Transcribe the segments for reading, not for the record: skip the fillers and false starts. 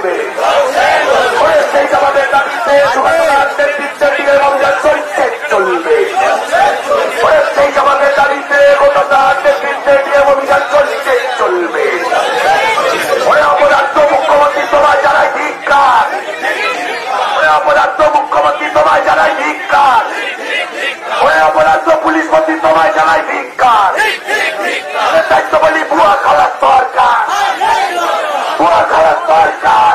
চলবে। সেই আমাদের দাবিতে নেতৃত্বের অভিযান চলছে চলবে। সেই আমাদের দাবিতে গতকাল নেতৃত্বের অভিযান চলছে চলবে। অপরাধ মুখ্যমন্ত্রী তোমায় জানাই ধিক্কার। অপরাধ মুখ্যমন্ত্রী তোমায় জানাই ধিক্কার। অপরাধ পুলিশ মন্ত্রী তোমায় জানাই ধিক্কার। দায়িত্ব বলি বুয়া খালার সরকার, বুয়া খালার সরকার।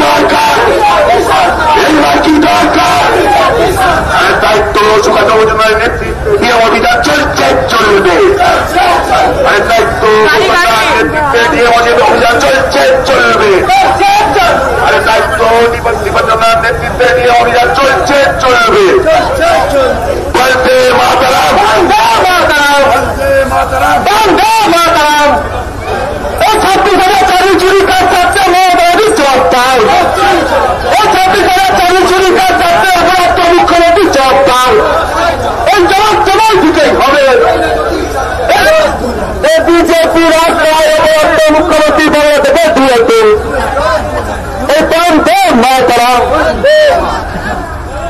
দরকার? এইবার কি দরকার? দায়িত্ব সুকান্ত মজুমদারের নেতৃত্বে অভিযান চলছে, চলবে। দায়িত্ব নেতৃত্বে দিয়ে অভিযান চলছে, চলবে। দায়িত্ব নিবন্ধনার নেতৃত্বে দিয়ে অভিযান চলছে, চলবে। বন্দে মাতরম, বন্দে মাতরম, বন্দে মাতরম। এই 26,000 চাকরি চুরি কাজ করতে মোদী জবাব দাও। এই 26,000 চাকরি চুরি কাজ করতে অপরাধ মুখ্যমন্ত্রী জবাব দাও। এই জবাব তোমার দিতেই হবে। বিজেপি রাষ্ট্রায় অপরাধ মুখ্যমন্ত্রী বলে দেবে দিয়েছে। এই বন্দে মাতরম,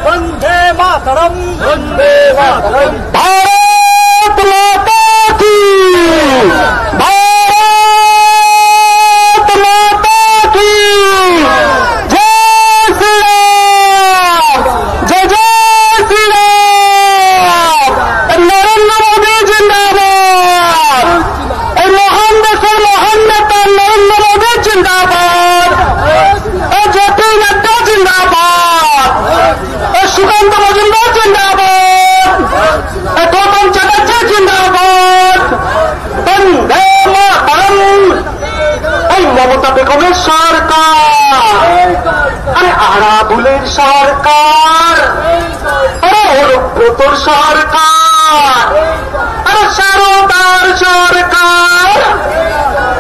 বন্দে মাতরম, বন্দে মাতরম। ভারত মাতা কি, ভারত মাতা কি জয় শ্রীরাম, জয় জয় শ্রীরাম। নরেন্দ্র মোদী জিন্দাবাদ। এই মহান দেশের মহান নেতা নরেন্দ্র মোদী জিন্দাবাদ। জেপি নাড্ডা জিন্দাবাদ। সুকান্ত মজুমদার জিন্দাবাদ। গৌতম চ্যাটার্জি জিন্দাবাদ। বন্দে মাতরম। এই মমতা বেগমের সরকার, আরে আরাবুলের সরকার, আরে অনুব্রতর সরকার, আরে সারদার সরকার,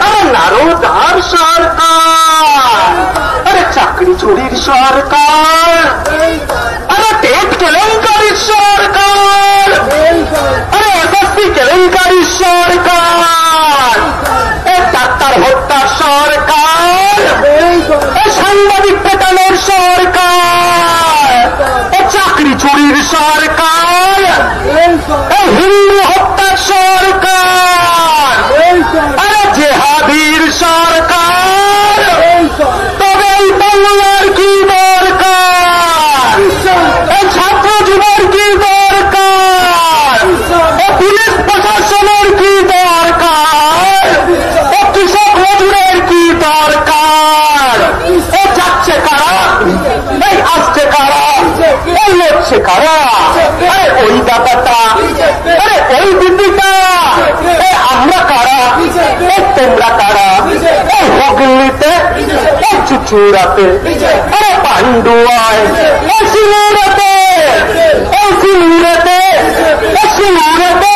আরে নারদার সরকার, আরে চাকরি চুরির সরকার, আরে টেট কেলেঙ্কারির সরকার, আরে এসএসসি কেলেঙ্কারির সরকার, এ ডাক্তার হত্যার সরকার, এ সাংবাদিক পেটানোর সরকার, এ চাকরি চুরির সরকার, এ হিন্দু হত্যার সরকার, আরে জেহাদির সরকার। তবে এই বাংলার কি দরকার? এই ছাত্র যুবের কি দরকার? এই পুলিশ প্রশাসনের কি দরকার? এই কৃষক মজুরের কি দরকার? এই যাচ্ছে কারা? এই আসছে কারা? এই লড়ছে কারা? আরে ওই দাদাটা, আরে ওই দিদিটা, আমরা কারা? তোমরা কারা? এই হুগলিতে, এই চুচুড়াতে, আরে পান্ডুয়ায়, এই সিঙ্গুরাতে, এই সিঙ্গুরাতে, এই সিঙ্গুরাতে,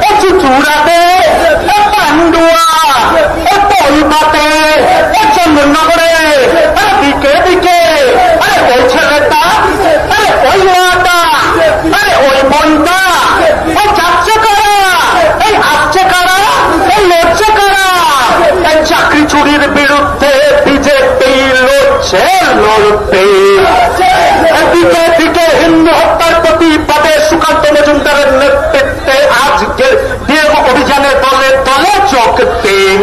এই চুচুড়াতে, এই পান্ডুয়া, এই পলমাতে, এই চন্দননগরে, আরে দিকে দিকে, আরে ওই ছেলেটা, আরে ওই মাটা, আরে ওই বোনটা, ওই যাচ্ছে কারা? এই আসছে কারা? এই লড়ছে কারা? এই চাকরি চুরির বিরুদ্ধে বিজেপি লড়ছে, লড়বে। দিকে দিকে হিন্দু হত্যার প্রতিবাদে সুকান্ত মজুমদারের নেতৃত্বে আজকে ডিএম অভিযানে দলে দলে যোগ দিন।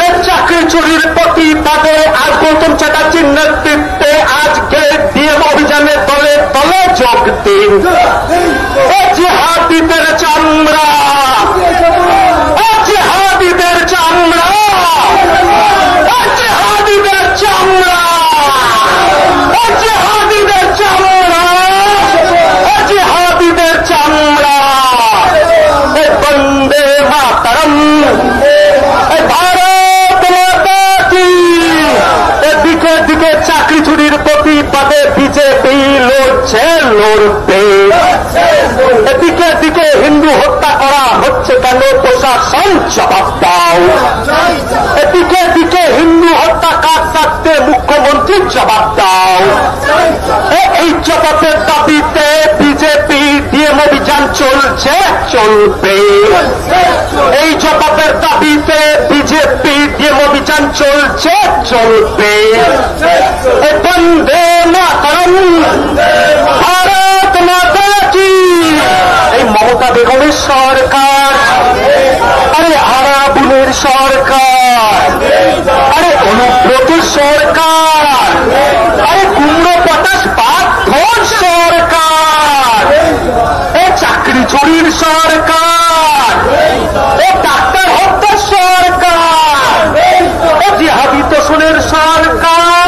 এই চাকরি চুরির প্রতিবাদে আজ গৌতম চ্যাটার্জির নেতৃত্বে আজকে ডিএম অভিযানে দলে দলে যোগ দিন। এই জিহাদিদের চামড়া, এই জিহাদিদের চামড়া, এই জিহাদিদের চামড়া, এই জিহাদিদের চামড়া, এই জিহাদিদের চামড়া। এই বন্দে মাতরম, এই ভারত মাতা কি। দিকে দিকে চাকরি চুরির প্রতিবাদে বিজেপি লড়ছে, লড়বে। এদিকে দিকে হিন্দু হত্যা করা হচ্ছে কেন? প্রশাসন জবাব দাও। এদিকে দিকে হিন্দু হত্যা কাজ থাকতে মুখ্যমন্ত্রী জবাব দাও। এই জবাবের দাবিতে বিজেপি ডিএম অভিযান চলছে, চলবে। এই জবাবের দাবিতে বিজেপি ডিএম অভিযান চলছে, চলবে। বন্দে মাতরম, ভারত মাতা কি। এই মমতা বেগমের সরকার, আরে আরাবুলের সরকার, আরে অনুব্রতের সরকার, আরে কুমড়ো পটাশ পাথর সরকার, এই চাকরি চুরির সরকার, এই ডাক্তার হত্যার সরকার, এই জিহাদি তোষণের সরকার,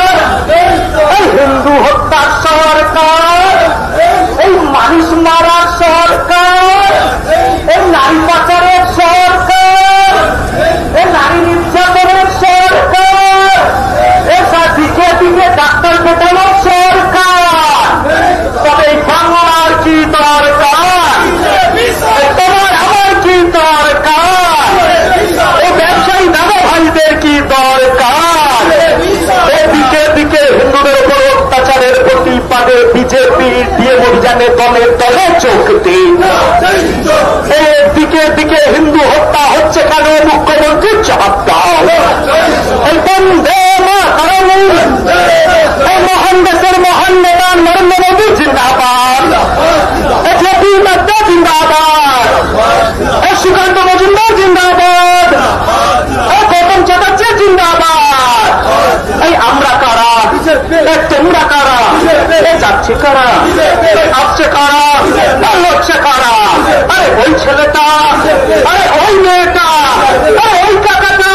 তোমরা কারা? যাচ্ছে কারা? আসছে কারা? লড়ছে কারা? আরে ওই ছেলেটা, আরে ওই মেয়েটা, আরে ওই কাকাটা,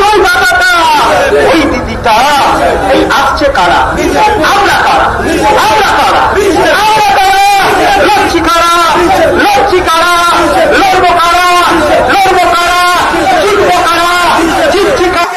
ওই বাবাটা, ওই দিদিটা, এই আসছে কারা? আমরা কারা? আমরা কারা? আমরা কারা? লড়ছি কারা? লড়ছি কারা? লড়বো কারা? লড়বো কারা? জিতবো কারা? জিতছি কারা?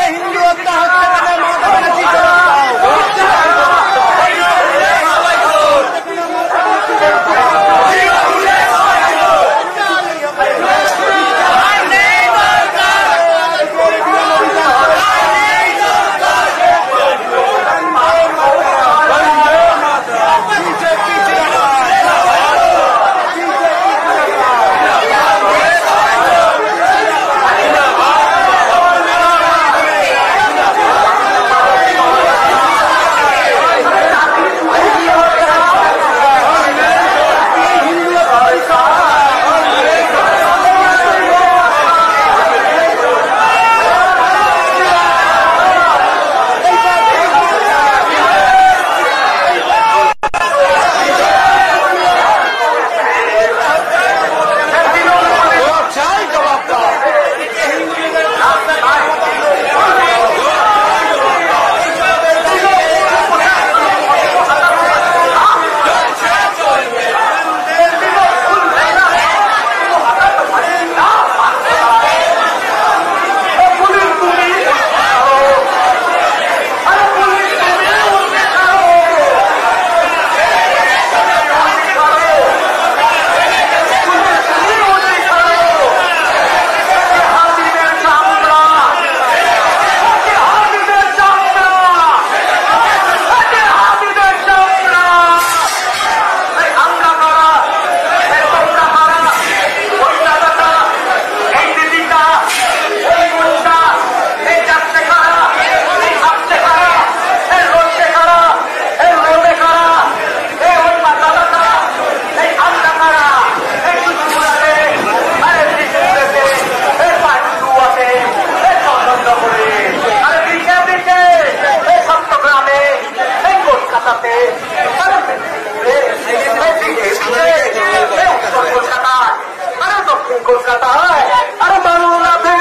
কলকাতায় আরে বাংলাতে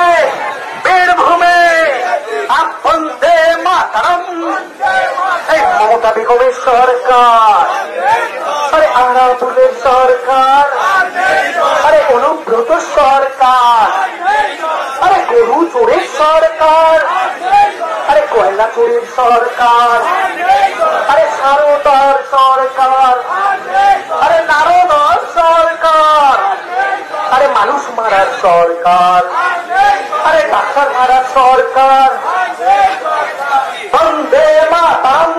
বীরভূমে বন্দে মাতরম। এই মমতা বেগমের সরকার, আরে আরাবুলের সরকার, আরে অনুব্রত সরকার, আরে গরু চোরের সরকার, আরে কয়লা চোরের সরকার, আরে সারদার সরকার, আরে নারদার সরকার, আরে মানুষ মারার সরকার, আরে ডাক্তার মারার সরকার। বন্দে মাতরম,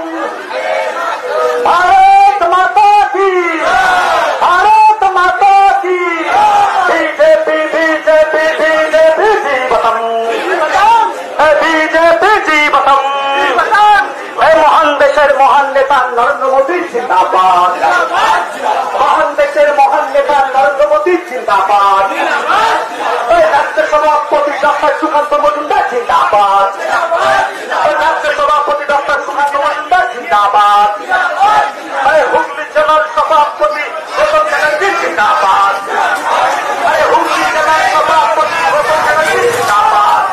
ভারত মাতা কি, ভারত মাতা কি, বিজেপি বিজেপি বিজেপি জীবতম, বিজেপি জীবতম। এই মহান দেশের মহান নেতা নরেন্দ্র মোদী জিন্দাবাদ, মহান দেশের মহান নেতা নরেন্দ্র মোদী জিন্দাবাদ। এই রাষ্ট্র সভাপতি ডক্টর সুকান্ত মজুমদার জিন্দাবাদ, রাষ্ট্র সভাপতি ডক্টর সুকান্ত মজুমদার জিন্দাবাদ। হুগলি জেলার সভাপতি গৌতম ব্যানার্জি জিন্দাবাদ, হুগলি জেলার সভাপতি গৌতম ব্যানার্জি জিন্দাবাদ।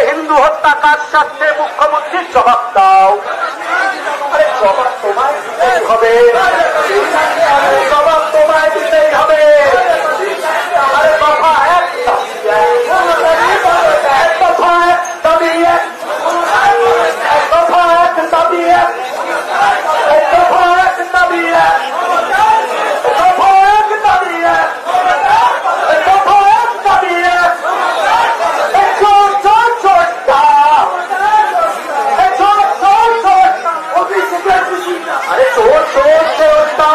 হিন্দু হত্যাকার সাথে মুখ্যমন্ত্রীর জবাব দাও। আরে জবাব তোমায় দিতেই হবে, জবাব তোমায় দিতেই হবে। আরে দফা এক দফা এক দাবি এক দফা এক দাবি এক দফা এক দাবি এক দফা এক দাবি এক দফা এক দাবি এক। আরে চোর চোর চোরটা,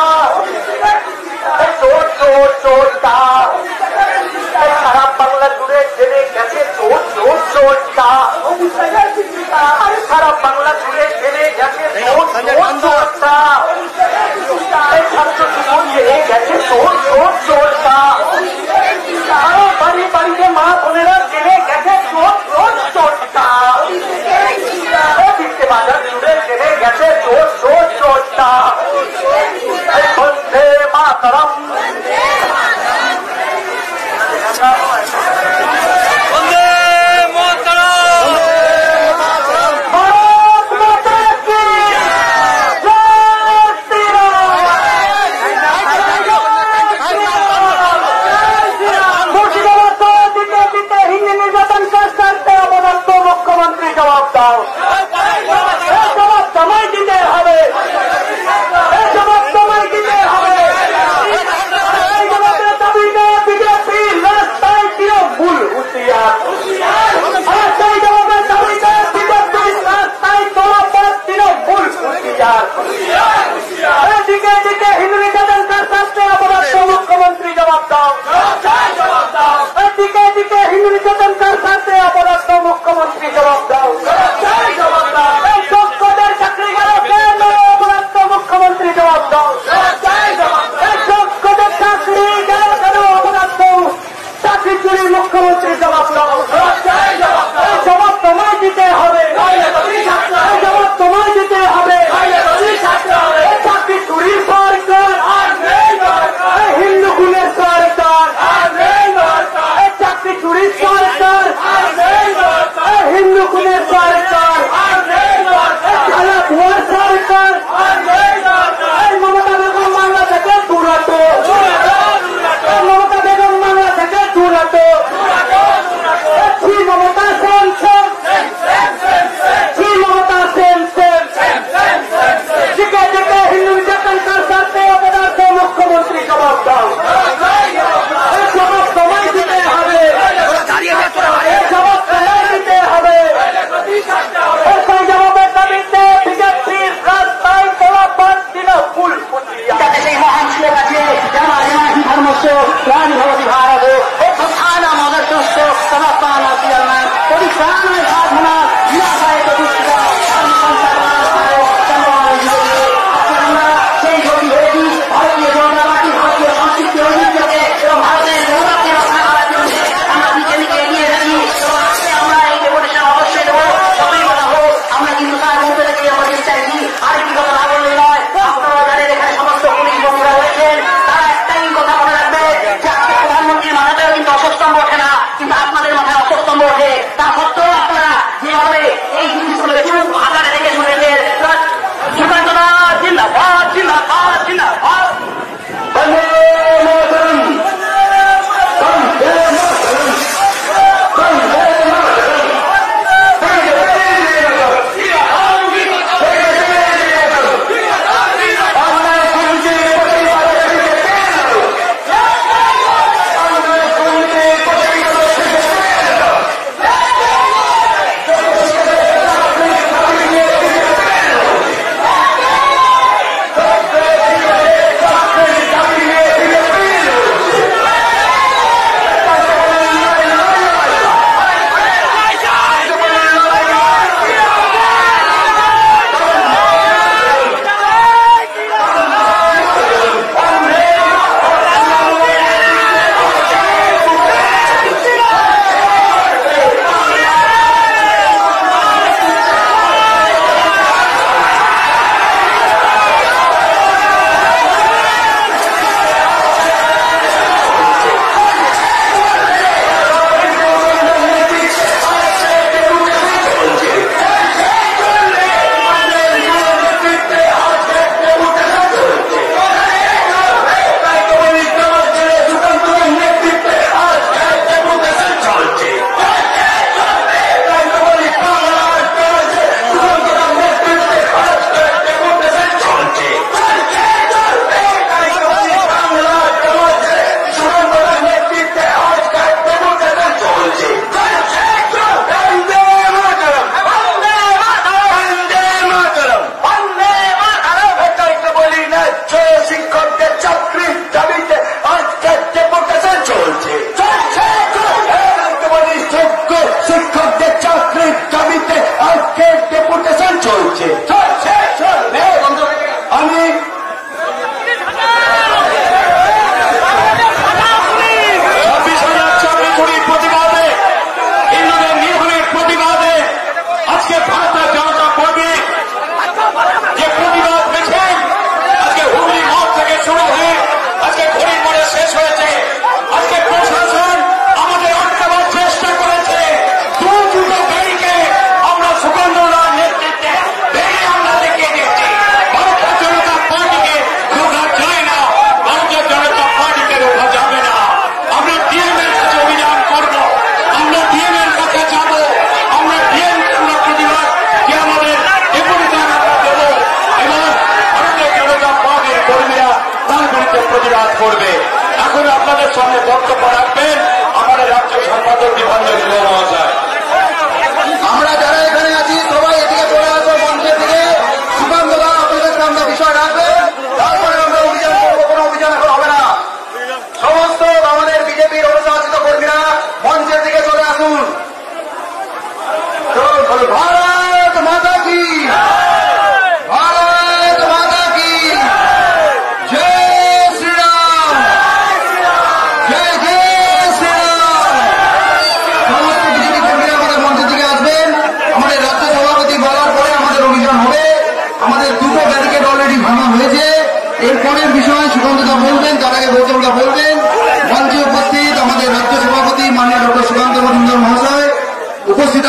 চোর চোর চোরটা, সারা বাংলা জুড়ে জেনে গেছে চোর চোর চোরটা। আরে সারা বাংলা জুড়ে জেনে গেছে চোর চোর চোরটা। ছাত্র জীবন জেনে গেছে চোর চোর চোরটা। আরো বাড়ি বাড়িতে মা বোনেরা জেনে গেছে চোর চোর চোরটা। দিতে বাজার জুড়ে জেনে গেছে চোর চোর চোরটা। বন্দে মাতরম, বন্দে মাতরম, ভারত মাতা কি জয় শ্রীরাম। দিকে হিন্দু নির্যাতনকার সাথে অপরাধ মুখ্যমন্ত্রী জবাব দাও। এই যোগ্যদের চাকরি গেল কেন? অপরাধ মুখ্যমন্ত্রী জবাব দাও। এই যোগ্যদের চাকরি গেল কেন? অপরাধ চাকরি চুরির মুখ্যমন্ত্রী জবাব দাও। এই জবাব তোমায় দিতে হবে। এই জবাব তোমায় দিতে হবে। এই চাকরি চুরির সরকার, এই হিন্দু খুনের সরকার, এই চাকরি চুরির সরকার, এই হিন্দু খুনের সরকার, এই খেলা ধোয়ার সরকার, এই মমতা বেগম বাংলা থেকে দূরাতো, এই মমতা বেগম বাংলা থেকে দূরাতো। ছি মমতা সেম সেম, ছি মমতা সেম সেম। দিকে দিকে হিন্দু নির্যাতনকার সাথে অপরাধ মুখ্যমন্ত্রী জবাব দাও। এই জবাব তোমায় দিতে হবে। এই জবাব তোমায় দিতে হবে।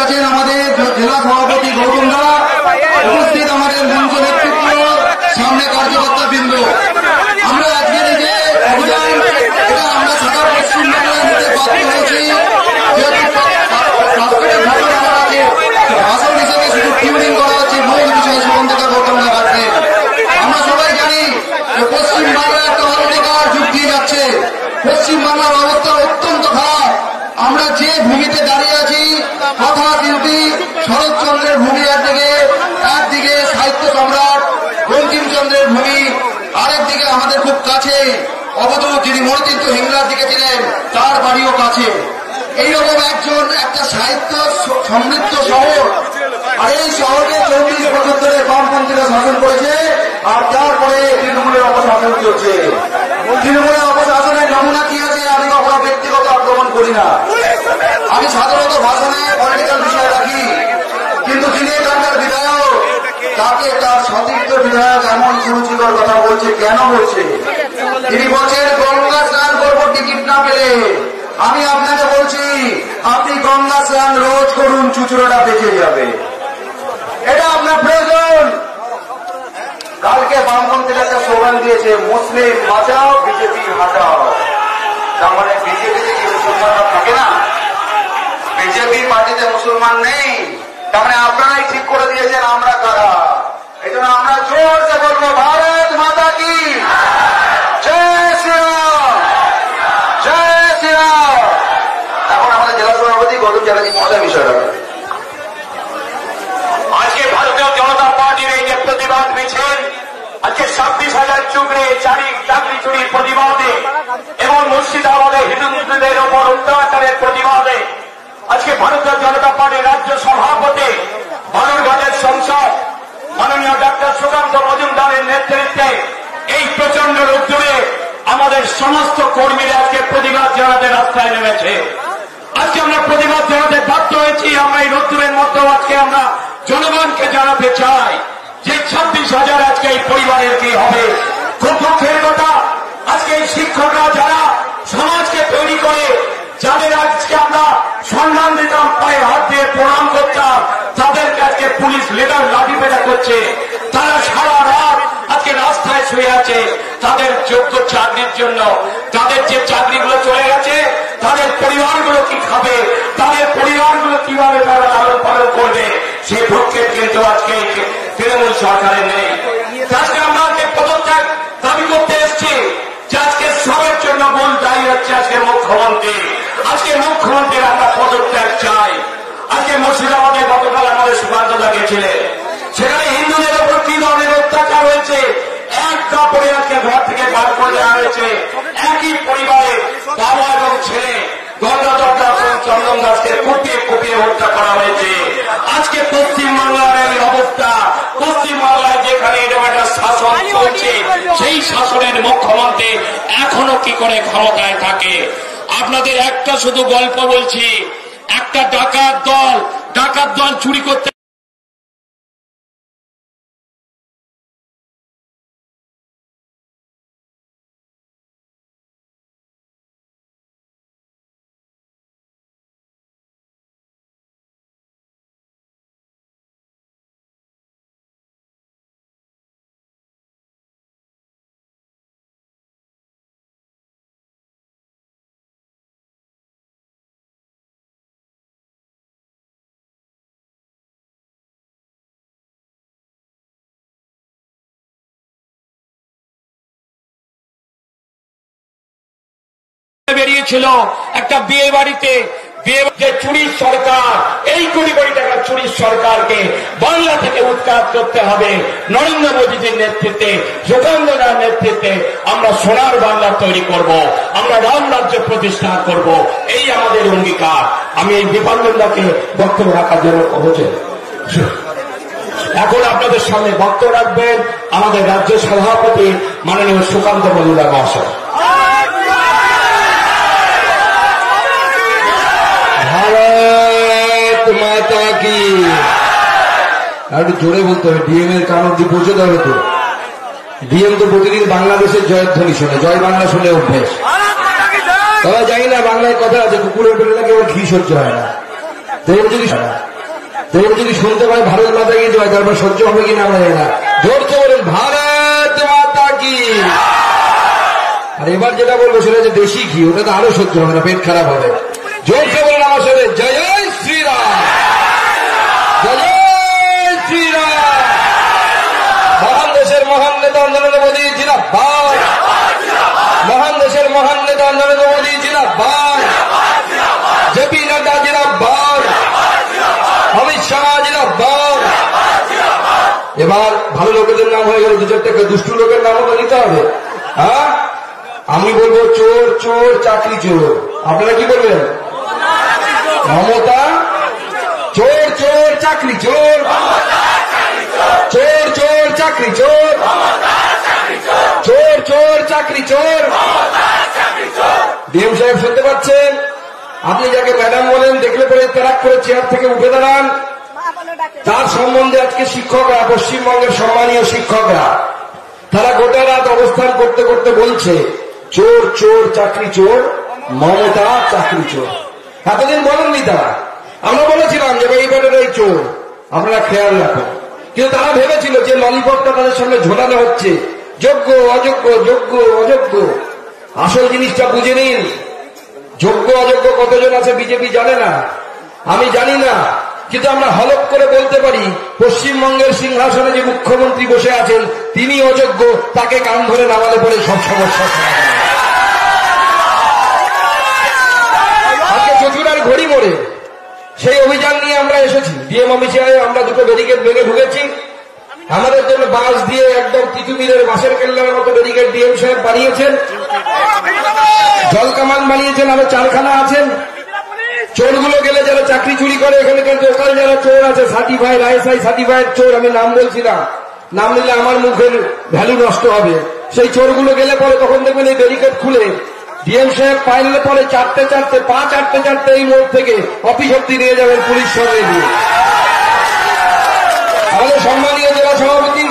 আছেন আমাদের জেলা সভাপতি গৌতম দা, উপস্থিত আমাদের মঞ্চ নেতৃত্ব, সামনে কার্যকর্তা বৃন্দ। আমরা আজকের এই যে অভিযান, এটা আমরা সারা পশ্চিমবাংলায় নিতে বাধ্য হয়েছি, যেহেতু সংস্কৃতির ভাষণ আমার আছে, ভাষণ হিসেবে শুধু টিউনিং করা হচ্ছে, মূল বিষয় সুবন্ধকার গৌতম দা রাখবেন। আমরা সবাই জানি যে পশ্চিমবাংলায় একটা অন্ধকার যুগ দিয়ে যাচ্ছে, পশ্চিমবাংলার অবস্থা অত্যন্ত খারাপ। আমরা যে ভূমিতে দাঁড়িয়ে আছি, কথা শিল্পী শরৎচন্দ্রের ভূমি একদিকে সাহিত্য সম্রাট বঙ্কিমচন্দ্রের ভূমি, আরেকদিকে আমাদের খুব কাছে অবধূত যিনি মণিতীর্থ হিংলার দিকে ছিলেন, তার বাড়িও কাছে। এইরকম একটা সাহিত্য সমৃদ্ধ শহর, আর এই শহরকে 34 বছর ধরে বামপন্থীরা শাসন করেছে, আর তারপরে তৃণমূলের অপশাসন চলছে। তৃণমূলের অপশাসনের নমুনা কি আছে? আমি কখনো ব্যক্তিগত আক্রমণ করি না, আমি সাধারণত ভাষণে পলিটিক্যাল বিষয় রাখি, কিন্তু যিনি এখানকার বিধায়ক, তাকে তার সতীর্থ বিধায়ক এমন সুরুচিকর কথা বলছে। কেন বলছে? তিনি বলছেন গঙ্গা স্নান করবো টিকিট না পেলে। আমি আপনাকে বলছি, আপনি গঙ্গা স্নান রোজ করুন, চুচুড়োটা বেঁচে যাবে। এটা আপনার প্রয়োজন। কালকে বামপন্থীরা একটা স্লোগান দিয়েছে, মুসলিম বাঁচাও বিজেপি হাটাও। তার মানে বিজেপিতে কি মুসলমানরা থাকে না? বিজেপি পার্টিতে মুসলমান নেই। তার মানে আপনারাই ঠিক করে দিয়েছেন আমরা কারা। এই জন্য আমরা জোরসে বলবো, ভারত মাতা কি জয় শ্রীরাম, জয় শ্রীরাম। এখন আমাদের জেলা সভাপতি গৌতম চ্যাটার্জি মহাশয় বিষয় রাখবেন। আজকে ভারতীয় জনতা পার্টির এই যে প্রতিবাদ মিছিল, আজকে 26,000 চুগড়ে চাকরি চুরির প্রতিবাদে এবং মুর্শিদাবাদে হিন্দু মুসলিমদের ওপর অত্যাচারের প্রতিবাদে আজকে ভারতীয় জনতা পার্টির রাজ্য সভাপতি বালুরঘাটের সংসদ মাননীয় ডক্টর সুকান্ত মজুমদারের নেতৃত্বে এই প্রচন্ড রোদ্দুরে আমাদের সমস্ত কর্মীরা আজকে প্রতিবাদ জানাতে রাস্তায় নেমেছে। আজকে আমরা প্রতিবাদ জানাতে বাধ্য হয়েছি। আমরা এই রোদ্দুরের মধ্যেও আজকে আমরা জনগণকে জানাতে চাই যে 26,000 আজকে এই পরিবারের কি হবে। খুব দুঃখের কথা, আজকে এই শিক্ষকরা যারা সমাজকে তৈরি করে, যাদের আজকে আমরা সম্মান দিতাম, পায়ে হাত দিয়ে প্রণাম করতাম, তাদেরকে আজকে পুলিশ লেগার লাঠিপেটা করছে। তারা সারা রাত আজকে রাস্তায় শুয়ে আছে তাদের যোগ্য চাকরির জন্য। তাদের যে চাকরিগুলো চলে গেছে, তাদের পরিবারগুলো কি খাবে, তাদের পরিবারগুলো কিভাবে তারা লালন পালন করবে, সেই ভক্ষেপ কিন্তু আজকে তৃণমূল সরকারের নেই। আজকে আমরা পদত্যাগ দাবি করতে এসেছি যে আজকে সবের জন্য মূল দায়ী হচ্ছে আজকে মুখ্যমন্ত্রী। আজকে মুখ্যমন্ত্রীর আমরা পদত্যাগ চাই। আজকে মুর্শিদাবাদে গতকাল আমাদের সুকান্ত দা গেছিলেন, সেখানে হিন্দুদের ওপর কি ধরনের অত্যাচার হয়েছে, এক কাপড়ে আজকে ঘর থেকে বার করে দেওয়া হয়েছে। একই পরিবারে বাবা এবং ছেলে গঙ্গাধর দাস এবং চন্দন দাসকে কুপিয়ে কুপিয়ে হত্যা করা হয়েছে। আজকে পশ্চিমবাংলার এই অবস্থা, পশ্চিমবাংলায় যেখানে এরকম একটা শাসন চলছে, সেই শাসনের মুখ্যমন্ত্রী এখনো কি করে ক্ষমতায় থাকে। আপনাদের একটা শুধু গল্প বলছি, একটা ডাকাত দল চুরি করতে বেরিয়েছিল একটা বিয়ে বাড়িতে, যে চুরির সরকার, এই কোটি কোটি টাকা চুরির সরকারকে বাংলা থেকে উৎখাত করতে হবে। নরেন্দ্র মোদীজির নেতৃত্বে, যোগেন্দ্রনাথ নেতৃত্বে আমরা সোনার বাংলা তৈরি করব, আমরা রাম রাজ্য প্রতিষ্ঠা করব, এই আমাদের অঙ্গীকার। আমি এই বিপাঞ্জনদাকে বক্তব্য রাখার জন্য বলছি। এখন আপনাদের সামনে বক্তব্য রাখবেন আমাদের রাজ্য সভাপতি মাননীয় সুকান্ত মজুমদার মহাশয়। ভারত মাতা কি। একটু জোরে বলতে হবে, ডিএম এর কান অব্দি পৌঁছতে হবে তো। ডিএম তো প্রতিদিন বাংলাদেশের জয়ধ্বনি শোনে, জয় বাংলা শুনে অভ্যেস। তবে জানি না বাংলায় কথা আছে, কুকুরের পেটে নাকি ওর ঘি সহ্য হয় না। তো যদি তোর যদি শুনতে পাই ভারত মাতা কি জয়, তারপর সহ্য হবে কিনা আমরা জানি না। জোরছে বলেন ভারত মাতা কি। আর এবার যেটা বলবো সেটা হচ্ছে দেশি ঘি, ওটা তো আরো সহ্য হবে না, পেট খারাপ হবে। জোরছে বলেন আমার সাথে জয় জয় শ্রীরাম, জয় জয় শ্রীরাম। মহান দেশের মহান নেতা নরেন্দ্র মোদী জিন্দাবাদ, মহান দেশের মহান নেতা নরেন্দ্র মোদী জিন্দাবাদ, জেপি নাড্ডা জিন্দাবাদ, অমিত শাহ জিন্দাবাদ। এবার ভালো লোকেদের নাম হয়ে গেল, দু চারটে দুষ্টু লোকের নামও তো নিতে হবে। হ্যাঁ, আমি বলবো চোর চোর চাকরি চোর, আপনারা কি বলবেন? মমতা চোর চোর চাকরি চোর, চোর চোর চাকরি চোর, চোর চোর চাকরি চোর। ডিএম সাহেব শুনতে পাচ্ছেন? আপনি যাকে ম্যাডাম বলেন দেখলে পরে তেরাক করে চেয়ার থেকে উঠে দাঁড়ান। তার সম্বন্ধে আজকে শিক্ষকরা, পশ্চিমবঙ্গের সম্মানীয় শিক্ষকরা, তারা গোটা রাত অবস্থান করতে করতে বলছে চোর চোর চাকরি চোর, মমতা চাকরি চোর। এতদিন বলেননি তারা, আমরা বলেছিলাম যে এই ব্যাটারাই চোর, আপনারা খেয়াল রাখুন। কিন্তু তারা ভেবেছিল যে ললিপপটা তাদের সামনে ঝোলানো হচ্ছে, যোগ্য অযোগ্য যোগ্য অযোগ্য। আসল জিনিসটা বুঝে নিন, যোগ্য অযোগ্য কতজন আছে বিজেপি জানে না, আমি জানি না, কিন্তু আমরা হলফ করে বলতে পারি পশ্চিমবঙ্গের সিংহাসনে যে মুখ্যমন্ত্রী বসে আছেন তিনি অযোগ্য, তাকে কান ধরে নামালে পরে সব সমস্যা। আজকে চচুড়ার ঘড়ি মোড়ে সেই অভিযান নিয়ে আমরা এসেছি, ডিএম অফিসে আমরা দুটো ব্যারিকেড ভেঙে ঢুকেছি। আমাদের জন্য বাস দিয়ে একদম তিতুমিরের বাসের কেল্লার মতো ব্যারিকেড ডিএম সাহেব বানিয়েছেন, জলকামান বানিয়েছেন, আরো চারখানা আছেন। চোরগুলো গেলে যারা চাকরি চুরি করে, এখানে কিন্তু লোকাল যারা চোর আছে সার্টিফাইড আইএসআই সার্টিফাইড চোর, আমি নাম বলছি না, নাম নিলে আমার মুখের ভ্যালু নষ্ট হবে। সেই চোরগুলো গেলে পরে তখন দেখবেন এই ব্যারিকেড খুলে ডিএম সাহেব পাইলে পরে চারটে এই মোড় থেকে অফিস অব্দি নিয়ে যাবেন পুলিশ সঙ্গে দিয়ে। আমাদের সম্মানীয় জেলা সভাপতি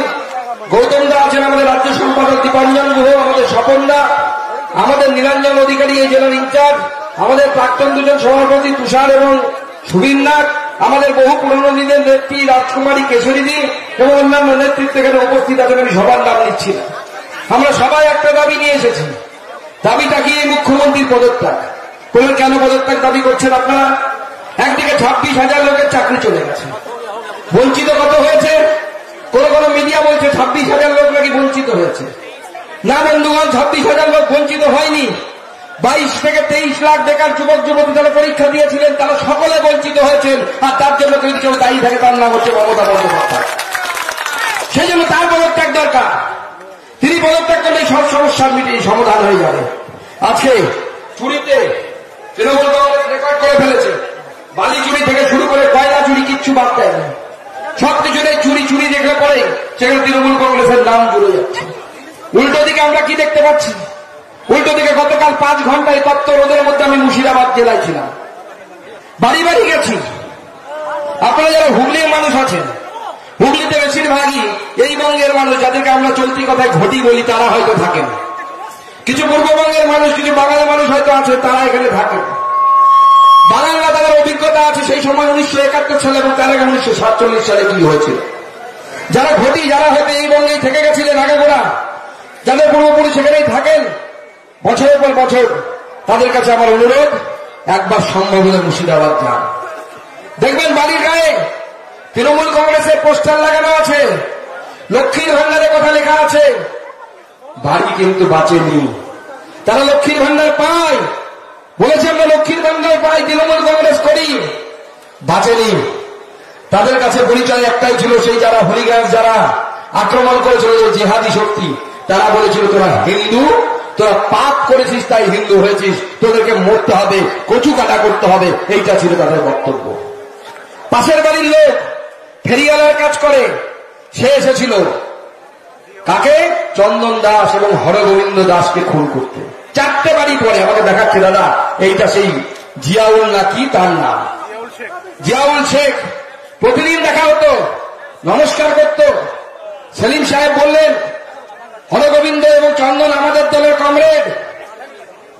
গৌতম দা আছেন, আমাদের রাজ্য সম্পাদক দীপাঞ্জন গুহ, আমাদের স্বপন দা, আমাদের নিরঞ্জন অধিকারী এই জেলার ইনচার্জ, আমাদের প্রাক্তন দুজন সভাপতি তুষার এবং সুবীর নাথ, আমাদের বহু পুরনো দিনের নেত্রী রাজকুমারী কেশরীদি এবং অন্যান্য নেতৃত্ব এখানে উপস্থিত আছেন। আমি সবার নাম নিচ্ছি না। আমরা সবাই একটা দাবি নিয়ে এসেছি, দাবিটা কি? মুখ্যমন্ত্রীর পদত্যাগ। বললেন কেন পদত্যাগ দাবি করছেন আপনারা? একদিকে 26,000 লোকের চাকরি চলে গেছে, বঞ্চিত কত হয়েছে? কোন মিডিয়া বলছে 26,000 লোক নাকি বঞ্চিত হয়েছে। না বন্ধুগণ, 26,000 লোক বঞ্চিত হয়নি। 22 থেকে 23 লাখ বেকার যুবক যুবতী যারা পরীক্ষা দিয়েছিলেন তারা সকলে বঞ্চিত হয়েছেন, আর তার জন্য যদি কেউ দায়ী থাকে তার নাম হচ্ছে মমতা বন্দ্যোপাধ্যায়। সেই জন্য তার পদত্যাগ দরকার। তিনি পদত্যাগ করলে সব সমস্যার সমাধান হয়ে যাবে। আজকে চুরিতে তৃণমূল কংগ্রেস রেকর্ড করে ফেলেছে, বালি চুরি থেকে শুরু করে কয়লা চুরি কিচ্ছু বাদ দেয়নি। সবকিছুতে চুরি দেখলে পরে সেখানে তৃণমূল কংগ্রেসের নাম জুড়ে যাচ্ছে। উল্টো দিকে আমরা কি দেখতে পাচ্ছি? উল্টো দিকে গতকাল 5 ঘন্টায় তপ্ত রোদের মধ্যে আমি মুর্শিদাবাদ জেলায় ছিলাম, বাড়ি বাড়ি গেছি। আপনারা যারা হুগলির মানুষ আছেন, হুগলিতে বেশিরভাগই এই বঙ্গের মানুষ, যাদেরকে আমরা চলতি কথায় ঘটি বলি, তারা হয়তো থাকেন। কিছু পূর্ববঙ্গের মানুষ, কিছু বাঙালি মানুষ হয়তো আছে, তারা এখানে থাকেন। বাঙালিরা তাদের অভিজ্ঞতা আছে সেই সময় 1971 সালে এবং তার আগে 1947 সালে কি হয়েছিল। যারা ঘটি, যারা হয়তো এই বঙ্গেই থেকে গেছিলেন আগে গোড়া, যাদের পূর্বপুরুষ সেখানেই থাকেন বছরের পর বছর, তাদের কাছে আমার অনুরোধ, একবার সম্ভব হলে মুর্শিদাবাদ যান। দেখবেন বাড়ির গায়ে তৃণমূল কংগ্রেসের পোস্টার লাগানো আছে, লক্ষ্মীর ভান্ডারের কথা লেখা আছে। বাড়ি কিন্তু বাঁচেনি, তারা লক্ষ্মীর ভান্ডার পায়, বলেছে আমরা লক্ষ্মীর ভান্ডার পাই, তৃণমূল কংগ্রেস করি, বাঁচেনি। তাদের কাছে পরিচয় একটাই ছিল, সেই যারা হরিগাঁস যারা আক্রমণ করেছিল, যে জিহাদি শক্তি, তারা বলেছিল তোরা হিন্দু, তোরা পাপ করেছিস তাই হিন্দু হয়েছিস, তোদেরকে মরতে হবে, কচু কাটা করতে হবে, এইটা ছিল তাদের বক্তব্য। পাশের বাড়ির লোক ফেরিওয়ালার কাজ করে, সে এসেছিল কাকে? চন্দন দাস এবং হরগোবিন্দ দাসকে খুন করতে। 4টে বাড়ি পরে আমাকে দেখাচ্ছে, দাদা এইটা সেই জিয়াউল নাকি তার নাম, জিয়াউল শেখ। প্রতিদিন দেখা হতো, নমস্কার করত। সেলিম সাহেব বললেন হরগোবিন্দ এবং চন্দন আমাদের দলের কমরেড,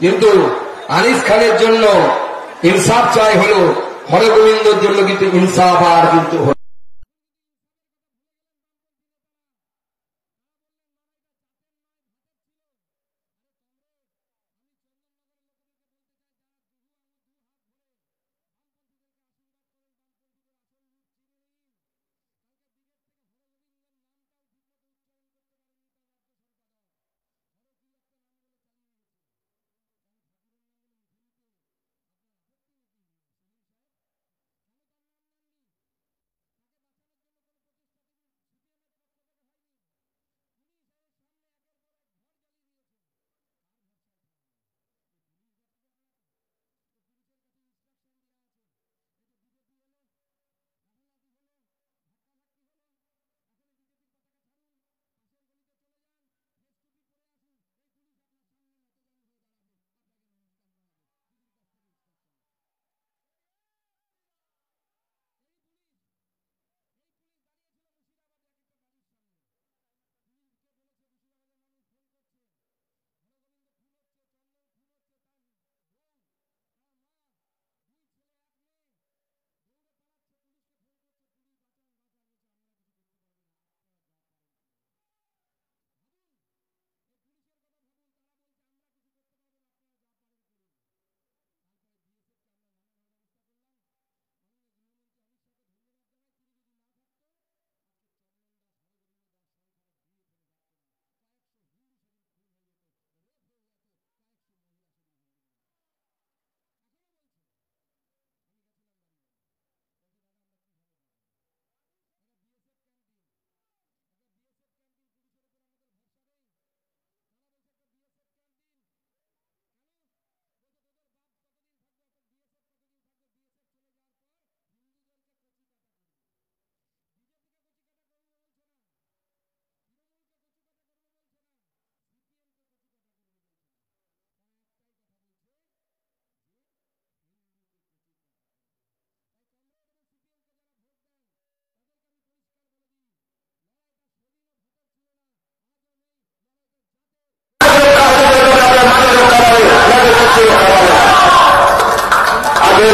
কিন্তু আনিস খানের জন্য ইনসাফ চাই হলো হরগোবিন্দর জন্য কিন্তু ইনসাফ আর কিন্তু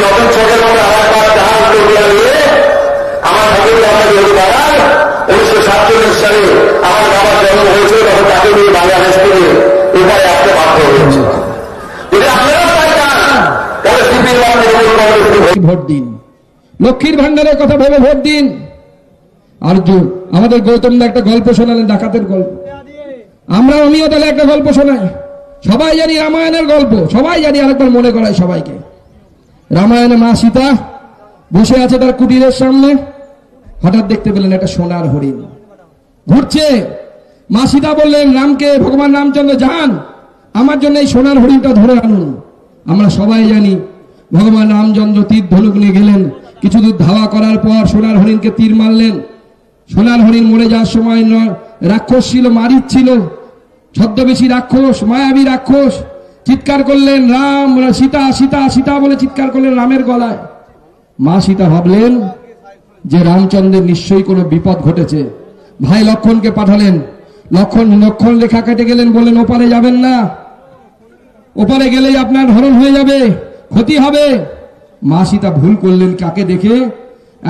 নতুন ছোটের মধ্যে আমার জাহাজ নিয়ে আমার ঠাকুর 1947 সালে আমার বাবার জন্ম হয়েছিল, তখন তাকে নিয়ে বাংলাদেশ থেকে এবারে আসতে বাধ্য হয়েছে। যদি আপনারা চাইতাম তাহলে সিপিএম ভোট দিন, লক্ষ্মীর ভান্ডারের কথা ভেবে ভোট দিন। আর আমাদের গৌতম দা একটা গল্প শোনালেন, ডাকাতের গল্প। আমিও তাহলে একটা গল্প শোনাই। সবাই জানি রামায়ণের গল্প, সবাই জানি, আরেকবার মনে করাই সবাইকে। রামায়ণে মা সীতা বসে আছে তার কুটিরের সামনে, হঠাৎ দেখতে পেলেন একটা সোনার হরিণ ঘুরছে। মা সীতা বললেন রামকে, ভগবান রামচন্দ্র, যান আমার জন্য এই সোনার হরিণটা ধরে আনুন। আমরা সবাই জানি ভগবান রামচন্দ্র তীর ধনুক নিয়ে গেলেন, কিছু দূর ধাওয়া করার পর সোনার হরিণকে তীর মারলেন। সোনার হরিণ মরে যাওয়ার সময় রাক্ষস ছিল, মারিচ ছিল, ছদ্মবেশী রাক্ষস, মায়াবী রাক্ষস, চিৎকার করলেন রাম, সীতা সীতা সীতা বলে চিৎকার করলেন রামের গলায়। মা সীতা ভাবলেন যে রামচন্দ্রের নিশ্চয়ই কোনো বিপদ ঘটেছে, ভাই লক্ষণকে পাঠালেন। লক্ষণ রেখা কেটে গেলেন, বললেন ওপারে যাবেন না, ওপারে গেলেই আপনার হরণ হয়ে যাবে, ক্ষতি হবে। মা সীতা ভুল করলেন, কাকে দেখে?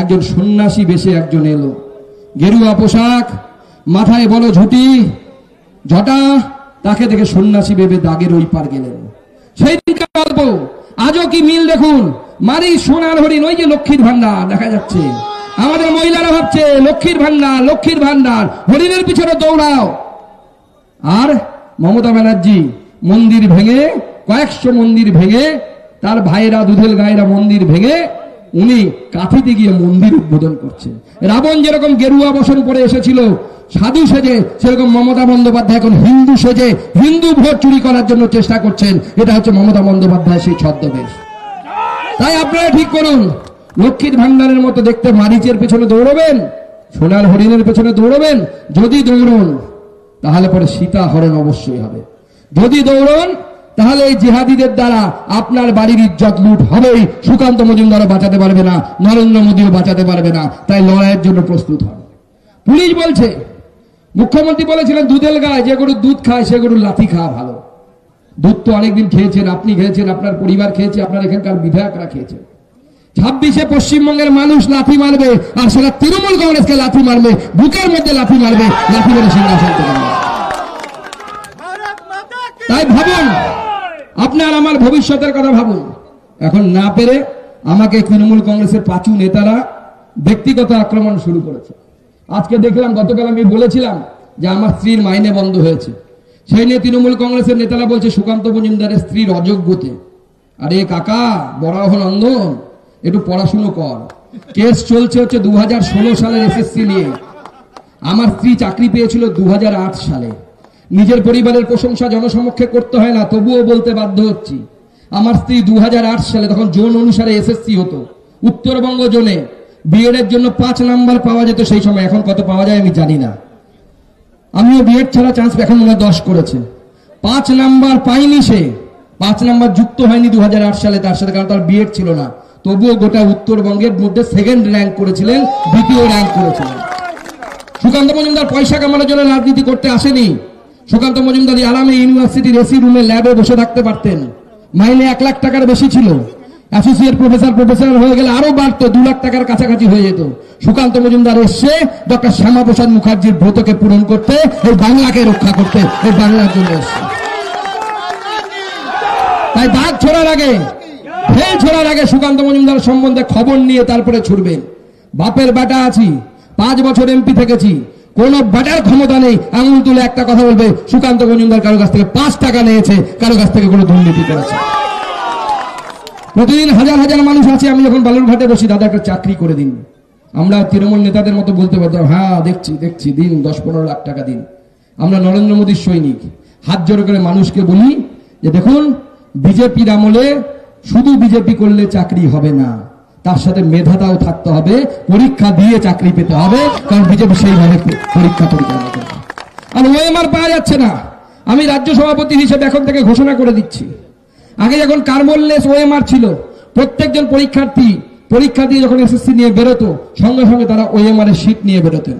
একজন সন্ন্যাসী বেশে একজন এলো, গেরুয়া পোশাক, মাথায় বড় ঝুটি, জটা, তাকে দেখে সন্ন্যাসী ভেবে দাগের ওই পার গেলেন। সেই দিনকার গল্প আজও কি মিল দেখুন। মারি সোনার হরিণ, ওই যে লক্ষ্মীর ভান্ডার দেখা যাচ্ছে। আমাদের মহিলারা ভাবছে লক্ষ্মীর ভান্ডার, লক্ষ্মীর ভান্ডার, হরিণের পিছনে দৌড়াও। আর মমতা ব্যানার্জি মন্দির ভেঙে, কয়েকশো মন্দির ভেঙে, তার ভাইরা দুধেল গায়েরা মন্দির ভেঙে উনি কাঁথিতে গিয়ে মন্দির উদ্বোধন করছেন। রাবণ যেরকম গেরুয়া বসন পরে এসেছিল সাধু সেজে, সেরকম মমতা বন্দ্যোপাধ্যায় এখন হিন্দু সেজে হিন্দু ভোট চুরি করার জন্য চেষ্টা করছেন। এটা হচ্ছে মমতা বন্দ্যোপাধ্যায় সেই ছদ্মবেশ। তাই আপনারা ঠিক করুন, লক্ষ্মীর ভান্ডারের মতো দেখতে মারিচের পেছনে দৌড়বেন, সোনার হরিণের পেছনে দৌড়বেন। যদি দৌড়ন তাহলে পরে সীতা হরণ অবশ্যই হবে। যদি দৌড়ন তাহলে এই জিহাদিদের দ্বারা আপনার বাড়ির ইজ্জত লুট হবেই। সুকান্ত মজুমদারও বাঁচাতে পারবে না, নরেন্দ্র মোদীও বাঁচাতে পারবে না। তাই লড়াইয়ের জন্য প্রস্তুত হন। পুলিশ বলছে, মুখ্যমন্ত্রী বলেছিলেন দুধেল গায়ে যে গরুর দুধ খায় সে গরুর লাথি খাওয়া ভালো। দুধ তো অনেকদিন খেয়েছেন, আপনি খেয়েছেন, আপনার পরিবার খেয়েছে, আপনার এখানকার বিধায়করা খেয়েছেন। 26-এ পশ্চিমবঙ্গের মানুষ লাথি মারবে, আর সেটা তৃণমূল কংগ্রেসকে লাথি মারবে, বুকের মধ্যে লাথি মারবে, লাথি মেরে সিংহাসন থেকে নামবে। তাই ভাবুন, আপনার আমার ভবিষ্যতের কথা ভাবুন। এখন না পেরে আমাকে তৃণমূল কংগ্রেসের পাঁচু নেতারা ব্যক্তিগত আক্রমণ শুরু করেছে। আজকে দেখলাম, গতকাল আমি বলেছিলাম যে আমার স্ত্রীর মাইনে বন্ধ হয়েছে, সেই নিয়ে তৃণমূল কংগ্রেসের নেতারা বলছে সুকান্ত মজুমদারের স্ত্রীর অযোগ্যতে। আরে কাকা, বরাহ নন্দন, একটু পড়াশুনো কর। কেস চলছে হচ্ছে 2016 সালের এসএসসি নিয়ে। আমার স্ত্রী চাকরি পেয়েছিল 2008 সালে। নিজের পরিবারের প্রশংসা জনসমক্ষে করতে হয় না, তবুও বলতে বাধ্য হচ্ছি। আমার স্ত্রী 2008 সালে, তখন জোন অনুসারে এসএসসি হতো, উত্তরবঙ্গ জোনে বিএড এর জন্য 5 নাম্বার পাওয়া যেত সেই সময়। এখন কত পাওয়া যায় আমি জানি না, আমিও বিএড ছাড়া চান্স এখন মনে 10 করেছে। 5 নাম্বার পাইনি সে, 5 নাম্বার যুক্ত হয়নি 2008 সালে তার সাথে, কারণ তার বিএড ছিল না। তবুও গোটা উত্তরবঙ্গের মধ্যে 2nd র্যাঙ্ক করেছিলেন, 2য় র্যাঙ্ক করেছিলেন। সুকান্ত মজুমদার পয়সা কামানোর জন্য রাজনীতি করতে আসেনি। সুকান্ত মজুমদার আলামে ইউনিভার্সিটির এসি রুমে ল্যাবে বসে থাকতে পারতেন। মাইনে 1 লাখ টাকার বেশি ছিল, অ্যাসোসিয়েট প্রফেসর হয়ে গেলে আরো বাড়তো, 2 লাখ টাকার কাছাকাছি হয়ে যেত। সুকান্ত মজুমদার এসে ডক্টর শ্যামাপ্রসাদ মুখার্জির ব্রতকে পূরণ করতে, এই বাংলাকে রক্ষা করতে, এই বাংলার জন্য এসছে। তাই দাগ ছোড়ার আগে, ঢেল ছোড়ার আগে সুকান্ত মজুমদার সম্বন্ধে খবর নিয়ে তারপরে ছুড়বেন। বাপের বেটা আছি, 5 বছর এমপি থেকেছি, কোন বেটার ক্ষমতা নেই আঙুল তুলে একটা কথা বলবে সুকান্ত মজুমদার কারো কাছ থেকে 5 টাকা নিয়েছে, কারো কাছ থেকে কোনো দুর্নীতি করেছে। প্রতিদিন হাজার হাজার মানুষ আছে। আমি যখন বালুরঘাটে বসি, দাদা একটা চাকরি করে দিন। আমরা তৃণমূল নেতাদের মতো বলতে পারতাম, হ্যাঁ দেখছি দিন, 10-15 লাখ টাকা দিন। আমরা নরেন্দ্র মোদীর সৈনিক, হাত জোড় করে মানুষকে বলি যে দেখুন, বিজেপির আমলে শুধু বিজেপি করলে চাকরি হবে না, তার সাথে মেধাটাও থাকতে হবে, পরীক্ষা দিয়ে চাকরি পেতে হবে, কারণ বিজেপি সেইভাবে পরীক্ষা পরিচালনা করবে। আর ওএমআর পাওয়া যাচ্ছে না। আমি রাজ্য সভাপতি হিসেবে এখন থেকে ঘোষণা করে দিচ্ছি, আগে যখন কার্বনলেস ওএমআর ছিল, প্রত্যেকজন পরীক্ষার্থী পরীক্ষা দিয়ে যখন এসএসসি নিয়ে বেরোতো, সঙ্গে সঙ্গে তারা ওএমআর এর শীট নিয়ে বেরোতেন।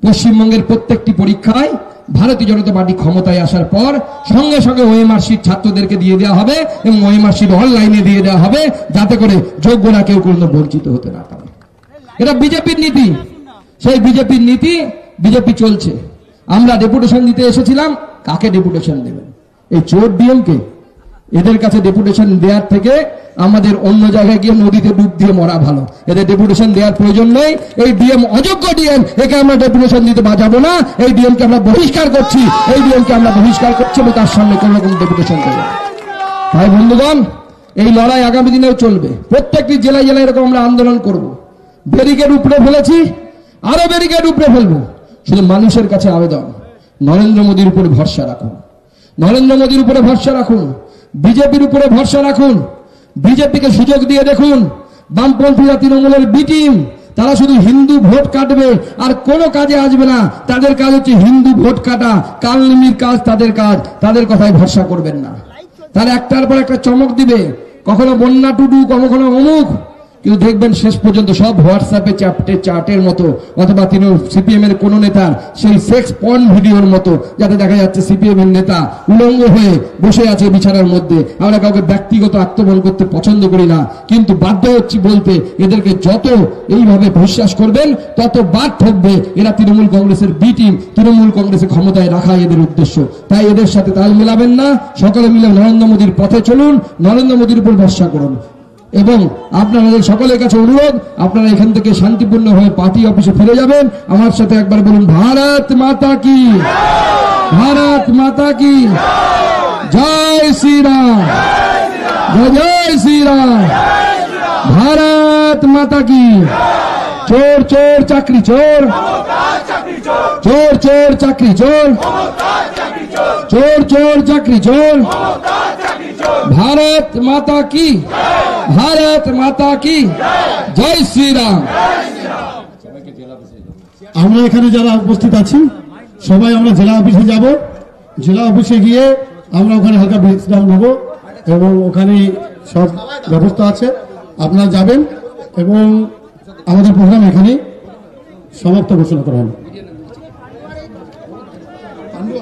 পশ্চিমবঙ্গের প্রত্যেকটি পরীক্ষায় ভারতীয় জনতা পার্টি ক্ষমতায় আসার পর সঙ্গে সঙ্গে ওএমআর শীট ছাত্রদেরকে দিয়ে দেওয়া হবে এবং ওএমআর শীট অনলাইনে দিয়ে দেওয়া হবে, যাতে করে যোগ্যরা কেউ কোনো বঞ্চিত হতে না পারে। এটা বিজেপির নীতি, সেই বিজেপির নীতি বিজেপি চলছে। আমরা ডেপুটেশন দিতে এসেছিলাম, কাকে ডেপুটেশন দেবেন? এই চোর ডিএমকে। এদের কাছে ডেপুটেশন দেওয়ার থেকে আমাদের অন্য জায়গায় গিয়ে নদীতে ডুব দিয়ে মরা ভালো। এদের ডেপুটেশন দেওয়ার প্রয়োজন নেই। এই ডিএম অযোগ্য ডিএম, একে আমরা ডেপুটেশন দিতে বাজাবো না। এই ডিএমকে আমরা বহিষ্কার করছি, এই ডিএমকে আমরা বহিষ্কার করছি এবং তার সামনে কোন রকম ডেপুটেশন দেবো। তাই বন্ধুগণ, এই লড়াই আগামী দিনেও চলবে। প্রত্যেকটি জেলায় জেলায় এরকম আমরা আন্দোলন করব। ব্যারিকেড উপরে ফেলেছি, আরো ব্যারিকেড উপরে ফেলবো। শুধু মানুষের কাছে আবেদন, নরেন্দ্র মোদীর উপরে ভরসা রাখুন, নরেন্দ্র মোদীর উপরে ভরসা রাখুন, বিজেপির উপরে ভরসা রাখুন। বিজেপিকে সুযোগ দিয়ে দেখুন, বামপন্থীরা তৃণমূলের বি টিম, তারা শুধু হিন্দু ভোট কাটবে আর কোনো কাজে আসবে না। তাদের কাজ হচ্ছে হিন্দু ভোট কাটা, কালনিমির কাজ তাদের কাজ। তাদের কথায় ভরসা করবেন না। তারা একটার পর একটা চমক দিবে, কখনো বন্যা টুডু, কখনো অমুক, কিন্তু দেখবেন শেষ পর্যন্ত সব হোয়াটসঅ্যাপে চার্টের মতো, অথবা তিনি সিপিএম এর কোন নেতার সেই সেক্স পর্ন ভিডিওর মতো, যাতে দেখা যাচ্ছে সিপিএম এর নেতা উলঙ্গ হয়ে বসে আছে বিছানার মধ্যে। আমরা কাউকে ব্যক্তিগত আক্রমণ করতে পছন্দ করি না, কিন্তু বাধ্য হচ্ছি বলতে, এদেরকে যত এইভাবে বিশ্বাস করবেন তত বাদ ঠকবে। এরা তৃণমূল কংগ্রেসের বি টিম, তৃণমূল কংগ্রেসের ক্ষমতায় রাখা এদের উদ্দেশ্য। তাই এদের সাথে তাল মেলাবেন না। সকলে মিলে নরেন্দ্র মোদীর পথে চলুন, নরেন্দ্র মোদীর উপর ভরসা করুন। এবং আপনাদের সকলের কাছে অনুরোধ, আপনারা এখান থেকে শান্তিপূর্ণভাবে পার্টি অফিসে ফিরে যাবেন। আমার সাথে একবার বলুন, ভারত মাতা কি, ভারত মাতা কি, জয় শ্রীরাম, জয় শ্রীরাম, ভারত মাতা কি। চোর চোর চাকরি চোর, চোর চোর চাকরি চোর, চোর চোর চাকরি চোর। भारत माता की, भारत माता की जय श्री राम। আমরা এখানে যারা উপস্থিত আছি সবাই আমরা জেলা অফিসে যাব। জেলা অফিসে গিয়ে আমরা ওখানে হালকা বিশ্রাম নেব এবং ওখানে সব ব্যবস্থা আছে, আপনারা যাবেন এবং আমাদের প্রোগ্রাম এখানে সমাপ্ত ঘোষণা করা হলো।